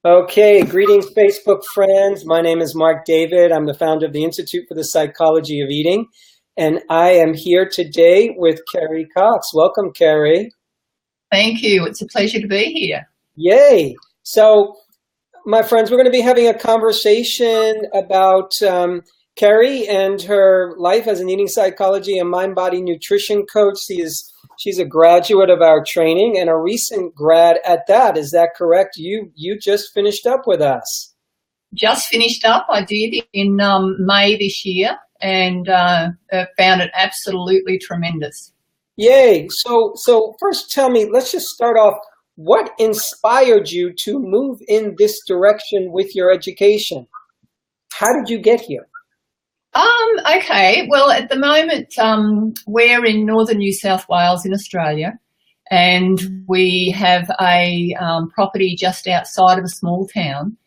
Okay, greetings, Facebook friends. My name is Marc David. I'm the founder of the Institute for the Psychology of Eating, and I am here today with Kerrie Cox. Welcome, Kerrie. Thank you. It's a pleasure to be here. Yay. So, my friends, we're going to be having a conversation about Kerrie and her life as an eating psychology and mind-body nutrition coach. She's a graduate of our training and a recent grad at that. Is that correct? You just finished up with us. Just finished up. I did in May this year, and found it absolutely tremendous. Yay. So first tell me, let's just start off. What inspired you to move in this direction with your education? How did you get here? Okay. Well, at the moment, we're in northern New South Wales in Australia, and we have a property just outside of a small town.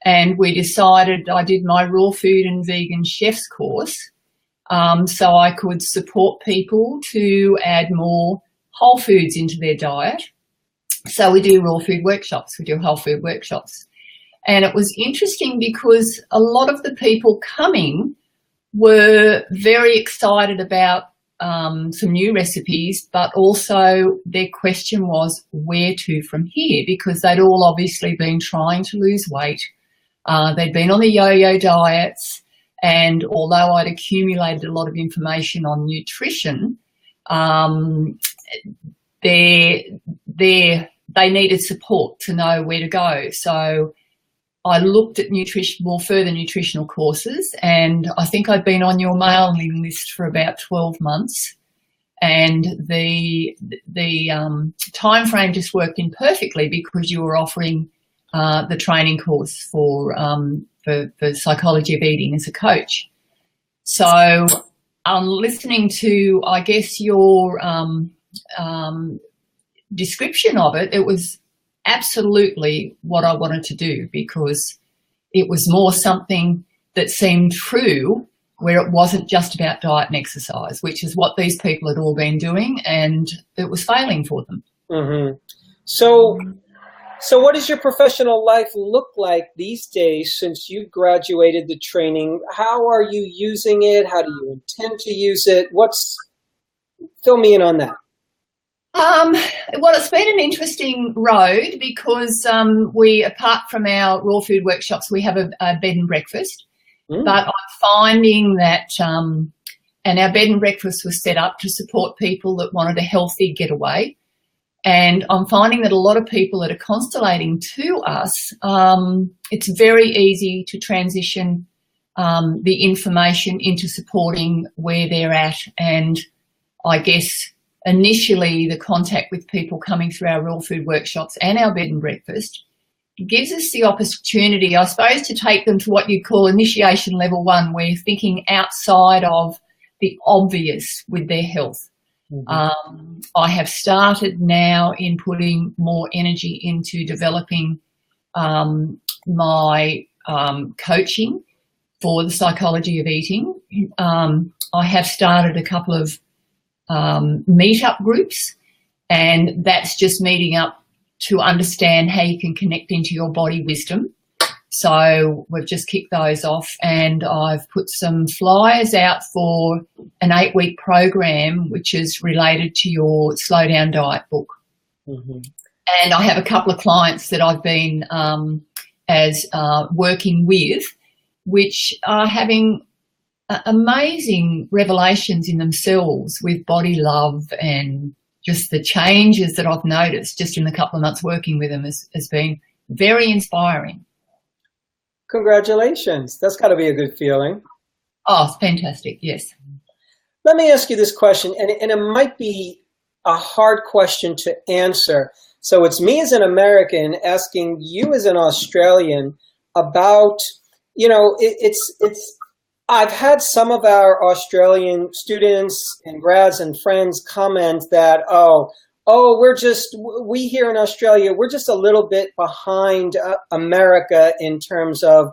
And we decided, I did my raw food and vegan chef's course, so I could support people to add more whole foods into their diet. So we do raw food workshops, we do whole food workshops. And it was interesting because a lot of the people coming were very excited about some new recipes, but also their question was where to from here, because they'd all obviously been trying to lose weight. They'd been on the yo-yo diets, and although I'd accumulated a lot of information on nutrition, they needed support to know where to go. So I looked at more further nutritional courses, and I think I'd been on your mailing list for about 12 months, and the time frame just worked in perfectly because you were offering the training course for psychology of eating as a coach. So listening to, I guess, your description of it, it was absolutely what I wanted to do, because it was more something that seemed true, where it wasn't just about diet and exercise, which is what these people had all been doing, and it was failing for them. Mm-hmm. So what does your professional life look like these days since you've graduated the training? How are you using it? How do you intend to use it? Fill me in on that. Well, it's been an interesting road because we, apart from our raw food workshops, we have a bed and breakfast. But I'm finding that, and our bed and breakfast was set up to support people that wanted a healthy getaway. And I'm finding that a lot of people that are constellating to us, it's very easy to transition the information into supporting where they're at. And I guess initially the contact with people coming through our raw food workshops and our bed and breakfast gives us the opportunity, I suppose, to take them to what you call initiation level 1, where you're thinking outside of the obvious with their health. Mm-hmm. I have started now in putting more energy into developing my coaching for the psychology of eating. I have started a couple of meet-up groups, and that's just meeting up to understand how you can connect into your body wisdom. So we've just kicked those off, and I've put some flyers out for an 8-week program which is related to your Slow Down Diet book. Mm-hmm. And I have a couple of clients that I've been working with, which are having amazing revelations in themselves with body love, and just the changes that I've noticed just in the couple of months working with them has been very inspiring. Congratulations. That's got to be a good feeling. Oh, it's fantastic. Yes. Let me ask you this question, and it might be a hard question to answer. So it's me as an American asking you as an Australian about, I've had some of our Australian students and grads and friends comment that, we here in Australia, we're just a little bit behind America in terms of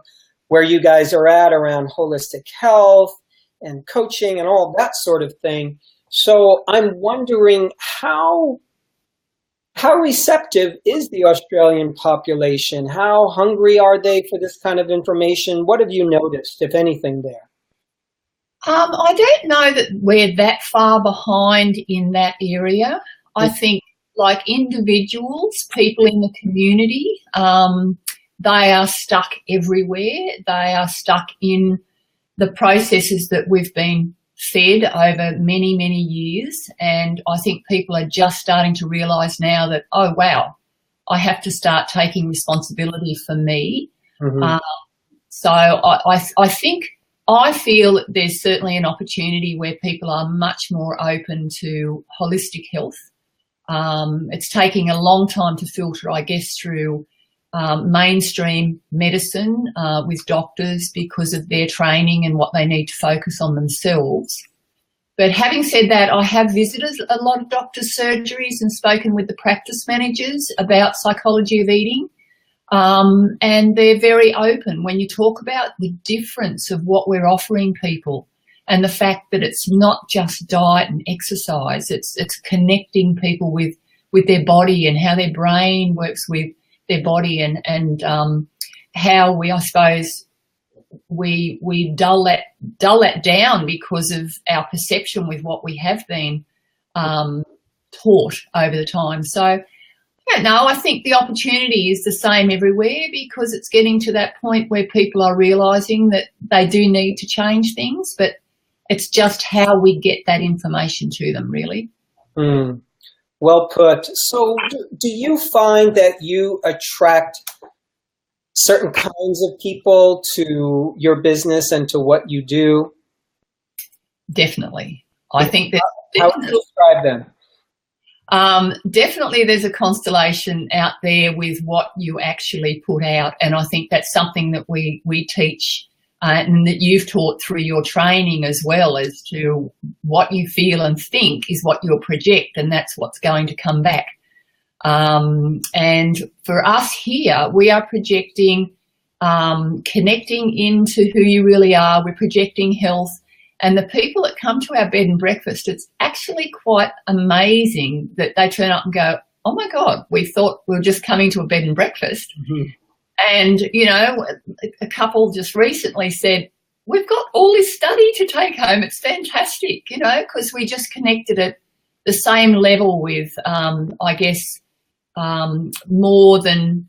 where you guys are at around holistic health and coaching and all that sort of thing. So I'm wondering, how How receptive is the Australian population? How hungry are they for this kind of information? What have you noticed, if anything, there? I don't know that we're that far behind in that area. I think like individuals, people in the community, they are stuck everywhere. They are stuck in the processes that we've been fed over many, many years. And I think people are just starting to realise now that, oh, wow, I have to start taking responsibility for me. So I feel that there's certainly an opportunity where people are much more open to holistic health. It's taking a long time to filter, I guess, through mainstream medicine with doctors because of their training and what they need to focus on themselves. But having said that, I have visited a lot of doctors' surgeries and spoken with the practice managers about psychology of eating. And they're very open when you talk about the difference of what we're offering people and the fact that it's not just diet and exercise, it's connecting people with their body and how their brain works with their body and how we, I suppose, we dull that down because of our perception with what we have been taught over the time. So no, I think the opportunity is the same everywhere because it's getting to that point where people are realising that they do need to change things, but it's just how we get that information to them, really. Well put. So do you find that you attract certain kinds of people to your business and to what you do? Definitely. I think that. How would you describe them? Definitely there's a constellation out there with what you actually put out, and I think that's something that we teach and that you've taught through your training as well, as to what you feel and think is what you'll project, and that's what's going to come back. And for us here, we are projecting, connecting into who you really are. We're projecting health. And the people that come to our bed and breakfast, it's actually quite amazing that they turn up and go, oh, my God, we thought we were just coming to a bed and breakfast. And, you know, a couple just recently said, we've got all this study to take home. It's fantastic, you know, because we just connected at the same level with, I guess, more than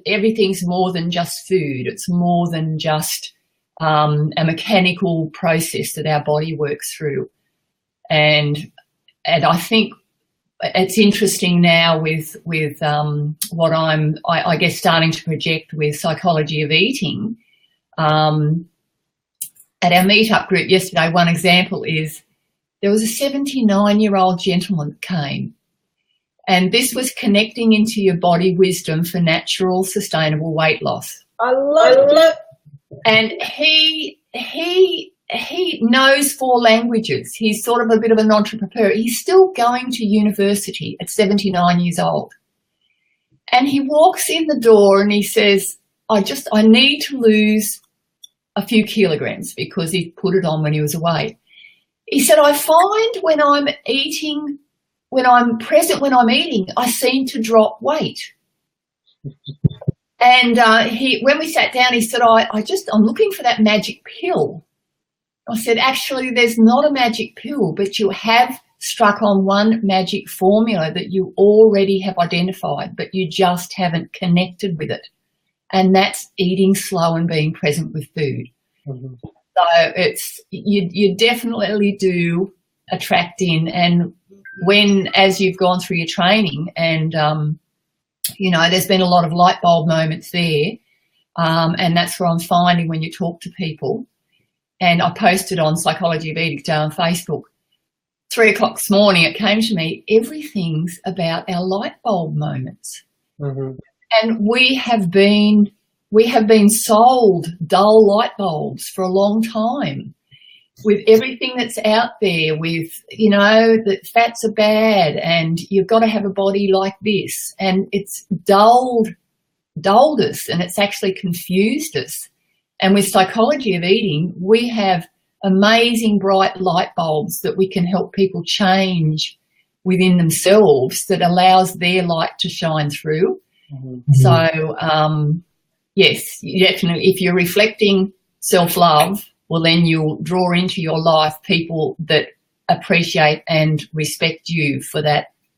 everything's more than just food. It's more than just a mechanical process that our body works through. And I think it's interesting now with what I guess starting to project with psychology of eating. At our meetup group yesterday, one example is there was a 79-year-old gentleman that came, and this was connecting into your body wisdom for natural, sustainable weight loss. I love it. And he knows 4 languages. He's sort of a bit of an entrepreneur. He's still going to university at 79 years old. And he walks in the door and he says, I need to lose a few kilograms, because he put it on when he was away. He said, I find when I'm eating, when I'm present, when I'm eating, I seem to drop weight. And when we sat down, he said, I'm looking for that magic pill. I said, actually, there's not a magic pill, but you have struck on one magic formula that you already have identified, but you just haven't connected with it. And that's eating slow and being present with food. So you definitely do attract in. And as you've gone through your training and, you know, there's been a lot of light bulb moments there. And that's what I'm finding when you talk to people. And I posted on Psychology of Eating Day on Facebook. 3 o'clock this morning, it came to me, everything's about our light bulb moments. And we have been sold dull light bulbs for a long time, with everything that's out there, with, you know, that fats are bad and you've got to have a body like this. And it's dulled us, and it's actually confused us. And with Psychology of Eating, we have amazing bright light bulbs that we can help people change within themselves that allows their light to shine through. So, yes, definitely, if you're reflecting self-love, well, then you'll draw into your life people that appreciate and respect you for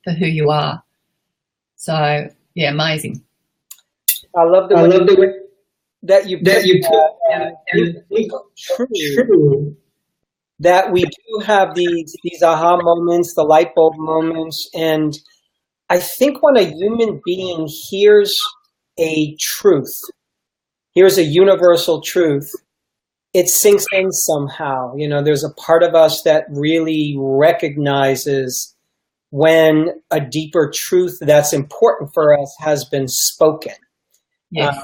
who you are. So, yeah, amazing. I love the way that you true that we do have these aha moments, the light bulb moments, and I think when a human being hears a truth, here's a universal truth, it sinks in somehow. You know, there's a part of us that really recognizes when a deeper truth that's important for us has been spoken. Yes.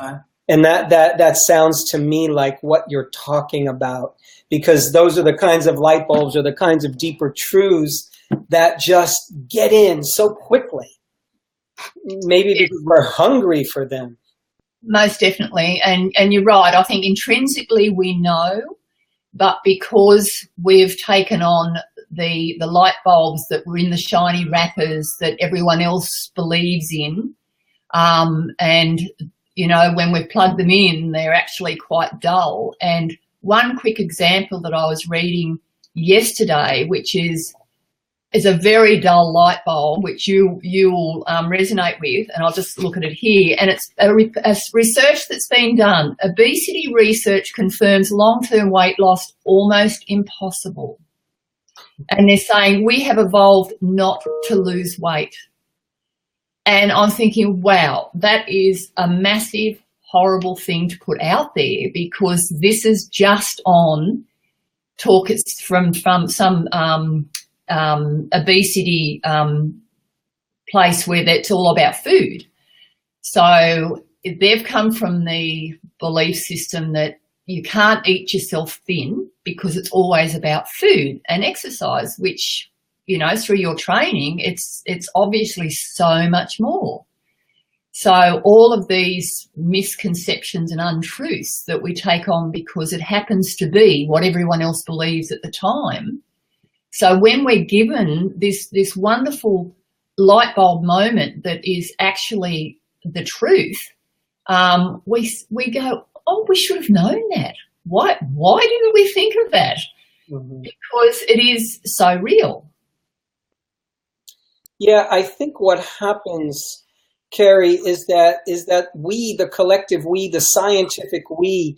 And that sounds to me like what you're talking about, because those are the kinds of light bulbs or the kinds of deeper truths that just get in so quickly. Maybe because we're hungry for them. Most definitely. And you're right. I think intrinsically we know, but because we've taken on the light bulbs that were in the shiny wrappers that everyone else believes in, and, you know, when we plug them in, they're actually quite dull. And one quick example that I was reading yesterday, which is a very dull light bulb, which you will resonate with, and I'll just look at it here. And it's a research that's been done. Obesity research confirms long-term weight loss almost impossible. And they're saying we have evolved not to lose weight. And I'm thinking, wow, that is a massive, horrible thing to put out there, because this is just on talk. It's from some obesity place where that's all about food. So they've come from the belief system that you can't eat yourself thin because it's always about food and exercise, which, you know, through your training, it's obviously so much more. So all of these misconceptions and untruths that we take on because it happens to be what everyone else believes at the time. So when we're given this wonderful light bulb moment that is actually the truth, we go, oh, we should have known that. Why didn't we think of that? Mm-hmm. Because it is so real. Yeah, I think what happens, Kerrie, is that we, the collective we, the scientific we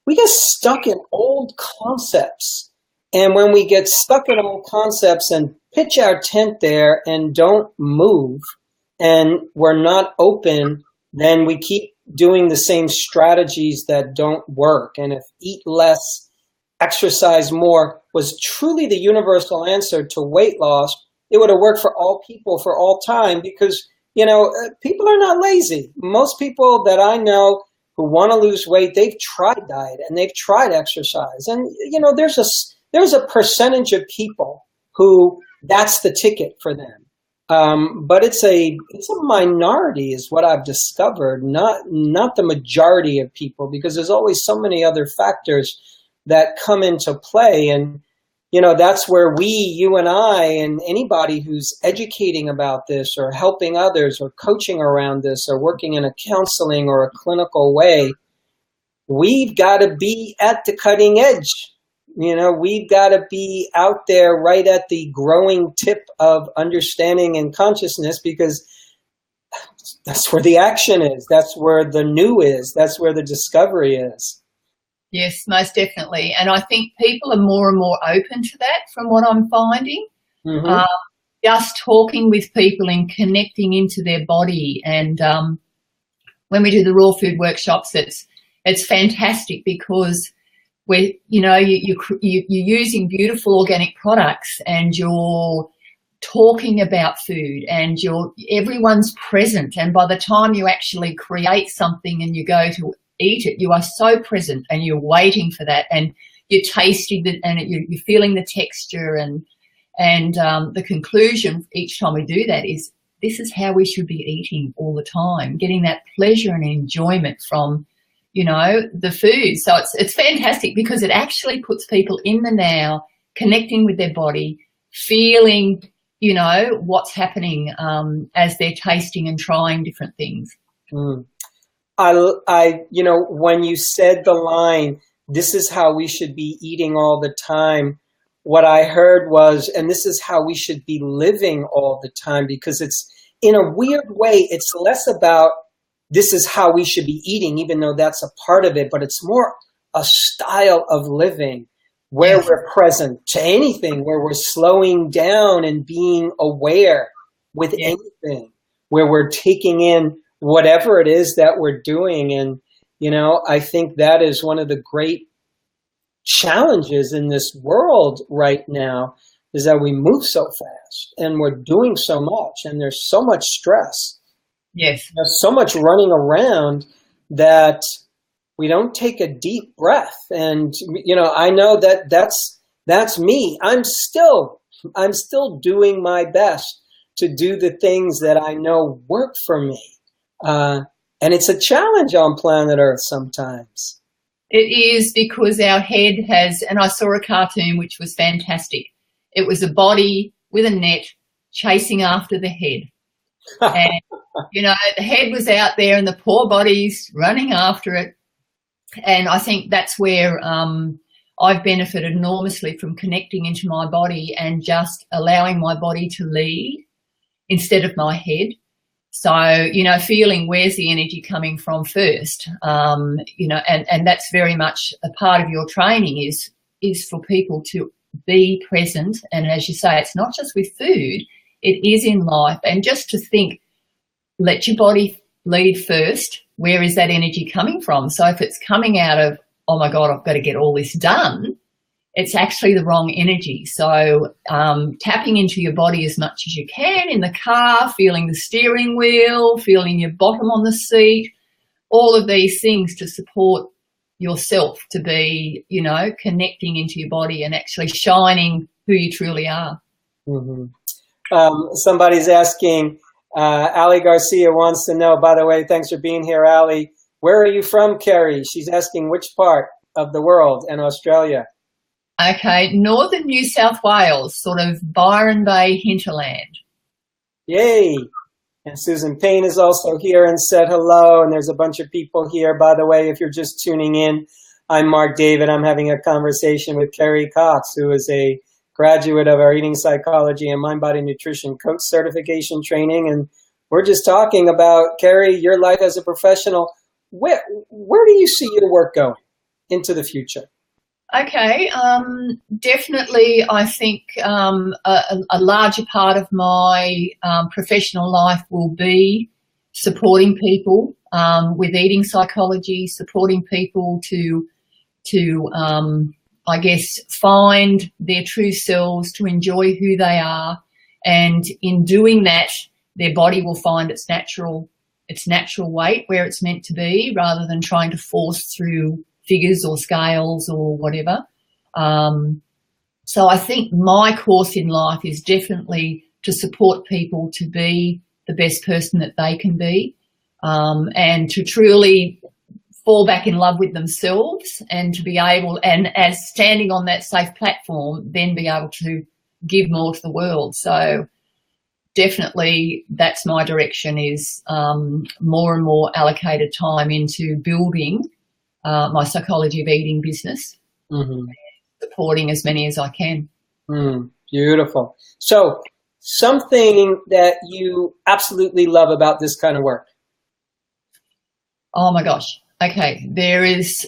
get stuck in old concepts. And when we get stuck in old concepts and pitch our tent there and don't move, and we're not open, then we keep doing the same strategies that don't work. And if eat less, exercise more was truly the universal answer to weight loss, it would have worked for all people for all time, because, you know, people are not lazy. Most people that I know who want to lose weight, they've tried diet and they've tried exercise. And, you know, there's a percentage of people who that's the ticket for them. But it's a minority is what I've discovered, not the majority of people, because there's always so many other factors that come into play. And, you know, that's where you and I, and anybody who's educating about this or helping others or coaching around this or working in a counseling or a clinical way, we've got to be at the cutting edge. You know, we've got to be out there right at the growing tip of understanding and consciousness, because that's where the action is. That's where the new is. That's where the discovery is. Yes, most definitely. And I think people are more and more open to that from what I'm finding. Mm-hmm. Just talking with people and connecting into their body. And when we do the raw food workshops, it's fantastic, because where, you know, you're using beautiful organic products and you're talking about food and everyone's present. And by the time you actually create something and you go to eat it, you are so present and you're waiting for that, and you're tasting it and you're feeling the texture, and the conclusion each time we do that is, this is how we should be eating all the time, getting that pleasure and enjoyment from, you know, the food. So it's fantastic, because it actually puts people in the now, connecting with their body, feeling you know, what's happening as they're tasting and trying different things. You know, when you said the line, this is how we should be eating all the time, what I heard was, and this is how we should be living all the time, because it's, in a weird way, it's less about this is how we should be eating, even though that's a part of it, but it's more a style of living where we're present to anything, where we're slowing down and being aware with anything, where we're taking in whatever it is that we're doing. And, you know, I think that is one of the great challenges in this world right now, is that we move so fast and we're doing so much and there's so much stress. Yes. There's so much running around that we don't take a deep breath. And, you know, I know that that's me. I'm still doing my best to do the things that I know work for me. And it's a challenge on planet Earth sometimes. It is, because our head has, and I saw a cartoon which was fantastic. It was a body with a net chasing after the head. And, you know, the head was out there and the poor body's running after it. And I think that's where I've benefited enormously from connecting into my body and just allowing my body to lead instead of my head. So, you know, feeling where's the energy coming from first, you know, and that's very much a part of your training is for people to be present. And as you say, it's not just with food, it is in life. And just to think, let your body lead first. Where is that energy coming from? So if it's coming out of, oh my God, I've got to get all this done, it's actually the wrong energy. So tapping into your body as much as you can in the car, feeling the steering wheel, feeling your bottom on the seat, all of these things to support yourself to be, you know, connecting into your body and actually shining who you truly are. Somebody's asking, Ali Garcia wants to know, by the way, thanks for being here, Ali. Where are you from, Kerrie? She's asking which part of the world and Australia. Okay, northern New South Wales, sort of Byron Bay hinterland. Yay. And Susan Payne is also here and said hello. And there's a bunch of people here. By the way, if you're just tuning in, I'm Marc David. I'm having a conversation with Kerrie Cox, who is a graduate of our eating psychology and mind-body nutrition coach certification training. And we're just talking about, Kerrie, your life as a professional. Where do you see your work going into the future? Okay, definitely I think a larger part of my professional life will be supporting people with eating psychology, supporting people to I guess, find their true selves, to enjoy who they are. And in doing that, their body will find its natural weight where it's meant to be, rather than trying to force through figures or scales or whatever. So I think my course in life is definitely to support people to be the best person that they can be, and to truly fall back in love with themselves, and to be able, and as standing on that safe platform, then be able to give more to the world. So definitely that's my direction, is more and more allocated time into building my psychology of eating business, supporting as many as I can. Beautiful. So something that you absolutely love about this kind of work? Oh my gosh. Okay. There is,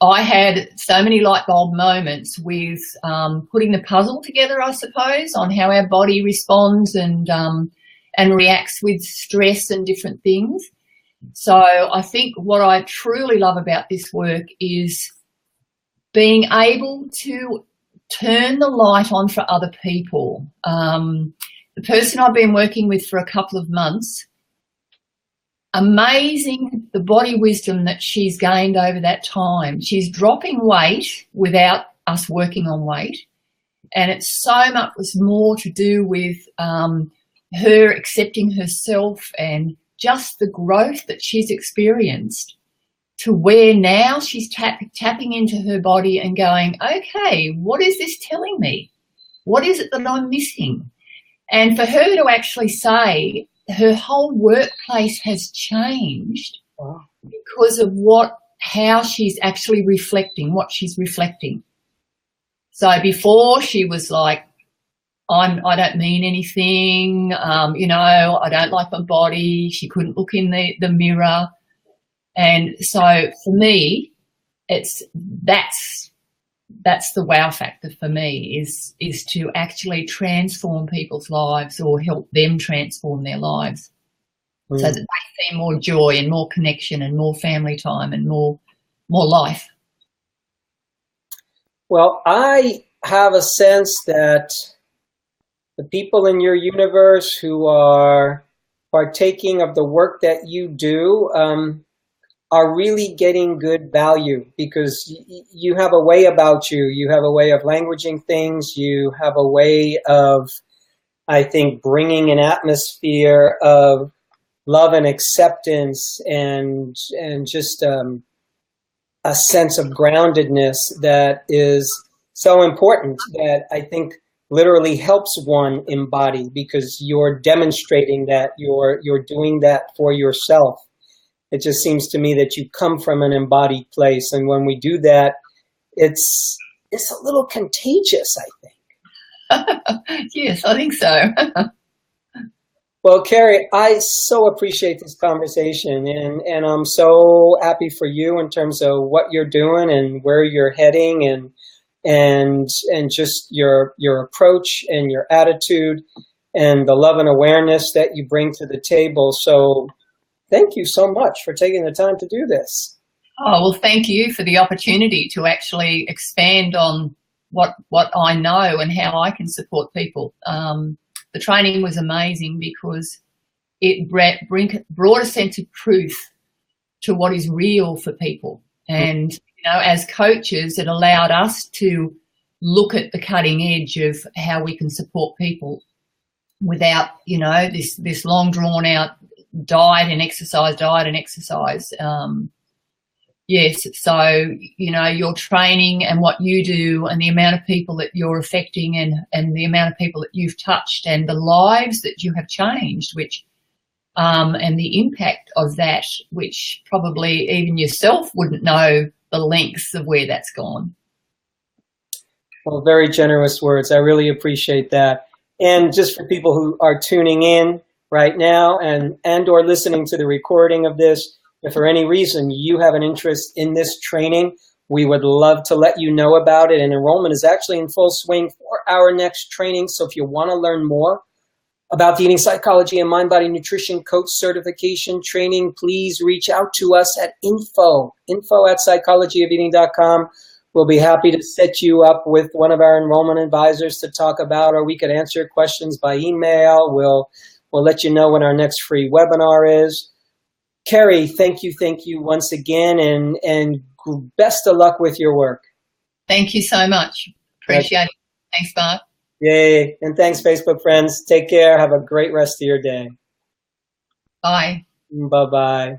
I had so many light bulb moments with putting the puzzle together, I suppose, on how our body responds and reacts with stress and different things. So I think what I truly love about this work is being able to turn the light on for other people. The person I've been working with for a couple of months, amazing the body wisdom that she's gained over that time. She's dropping weight without us working on weight. And it's so much more to do with her accepting herself and just the growth that she's experienced, to where now she's tapping into her body and going, okay, what is this telling me? What is it that I'm missing? And for her to actually say her whole workplace has changed because of how she's actually reflecting, what she's reflecting. So before she was like, I don't mean anything, I don't like my body. She couldn't look in the mirror. And so for me, that's the wow factor for me is to actually transform people's lives or help them transform their lives so that they see more joy and more connection and more family time and more life. Well, I have a sense that the people in your universe who are partaking of the work that you do are really getting good value, because you have a way about you. You have a way of languaging things. You have a way of, I think, bringing an atmosphere of love and acceptance and just a sense of groundedness that is so important, that I think literally helps one embody, because you're demonstrating that you're doing that for yourself. It just seems to me that you come from an embodied place, and when we do that, it's a little contagious, I think. Yes, I think so. Well, Kerrie, I so appreciate this conversation, and I'm so happy for you in terms of what you're doing and where you're heading, and just your approach and your attitude and the love and awareness that you bring to the table. So thank you so much for taking the time to do this. Oh, well, thank you for the opportunity to actually expand on what I know and how I can support people. The training was amazing because it brought a sense of truth to what is real for people. And as coaches, it allowed us to look at the cutting edge of how we can support people without, this long drawn out diet and exercise. Yes, so, your training and what you do and the amount of people that you're affecting and the amount of people that you've touched and the lives that you have changed, which and the impact of that, which probably even yourself wouldn't know the lengths of where that's gone. Well, very generous words. I really appreciate that. And just for people who are tuning in right now and or listening to the recording of this, if for any reason you have an interest in this training, we would love to let you know about it. And enrollment is actually in full swing for our next training. So if you want to learn more about the Eating Psychology and Mind Body Nutrition Coach Certification Training, please reach out to us at info@psychologyofeating.com. We'll be happy to set you up with one of our enrollment advisors to talk about, or we could answer your questions by email. We'll let you know when our next free webinar is. Kerrie, thank you once again, and best of luck with your work. Thank you so much. Appreciate it. Thanks, Marc. Yay. And thanks, Facebook friends. Take care. Have a great rest of your day. Bye. Bye-bye.